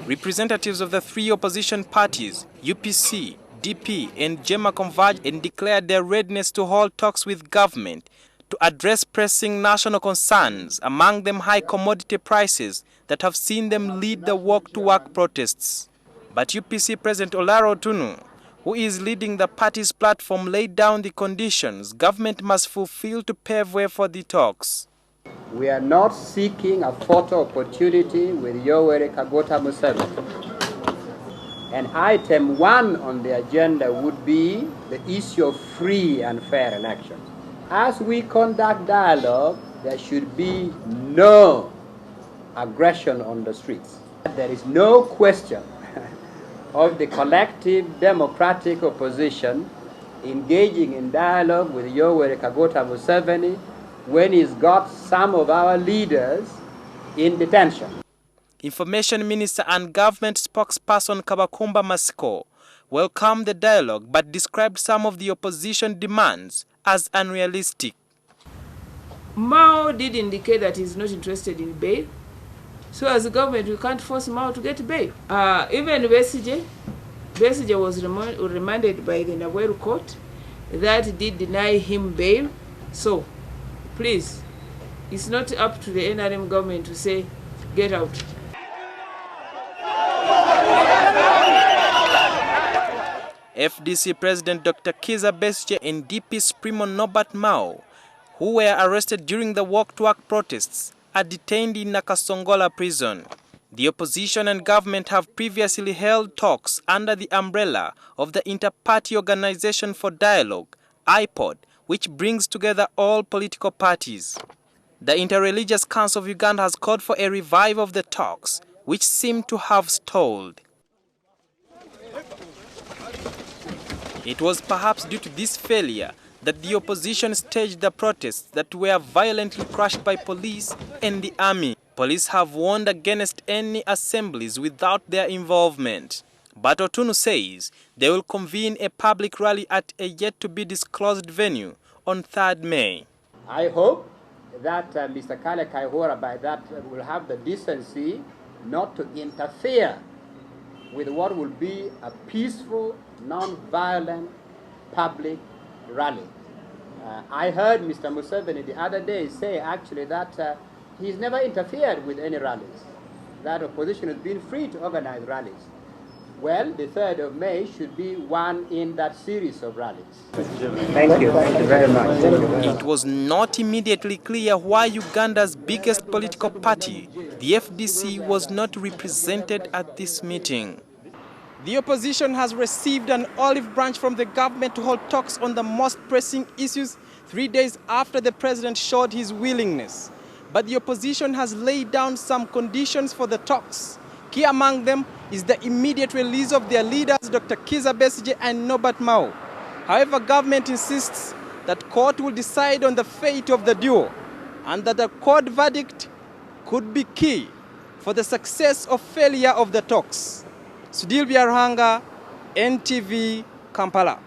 Representatives of the three opposition parties, UPC, DP and JEEMA, converged and declared their readiness to hold talks with government to address pressing national concerns, among them high commodity prices that have seen them lead the walk-to-work protests. But UPC President Olara Otunnu, who is leading the party's platform, laid down the conditions government must fulfill to pave way for the talks. We are not seeking a photo opportunity with Yoweri Kaguta Museveni. And item 1 on the agenda would be the issue of free and fair elections. As we conduct dialogue, there should be no aggression on the streets. There is no question of the collective democratic opposition engaging in dialogue with Yoweri Kaguta Museveni when he's got some of our leaders in detention. Information Minister and Government spokesperson Kabakumba Masiko welcomed the dialogue but described some of the opposition demands as unrealistic. Mao did indicate that he's not interested in bail. So as a government, we can't force Mao to get bail. Even Besigye was remanded by the Nabweru court. That did deny him bail. So, please, it's not up to the NRM government to say, get out. FDC President Dr. Kizza Besigye and DP Supremo Norbert Mao, who were arrested during the walk-to-work protests, are detained in Nakasongola prison. The opposition and government have previously held talks under the umbrella of the Inter-Party Organization for Dialogue, IPOD, which brings together all political parties. The Interreligious Council of Uganda has called for a revival of the talks, which seem to have stalled. It was perhaps due to this failure that the opposition staged the protests that were violently crushed by police and the army. Police have warned against any assemblies without their involvement. But Otunnu says they will convene a public rally at a yet-to-be-disclosed venue on 3rd May. I hope that Mr. Kale Kaihura by that will have the decency not to interfere with what will be a peaceful, non-violent public rally. I heard Mr. Museveni the other day say actually that he's never interfered with any rallies, that opposition has been free to organize rallies. Well, the 3rd of May should be one in that series of rallies. Thank you very much. It was not immediately clear why Uganda's biggest political party, the FDC, was not represented at this meeting. The opposition has received an olive branch from the government to hold talks on the most pressing issues 3 days after the president showed his willingness. But the opposition has laid down some conditions for the talks. Key among them is the immediate release of their leaders, Dr. Kizza Besigye and Norbert Mao. However, government insists that court will decide on the fate of the duo and that the court verdict could be key for the success or failure of the talks. Sudil Biarhanga, NTV, Kampala.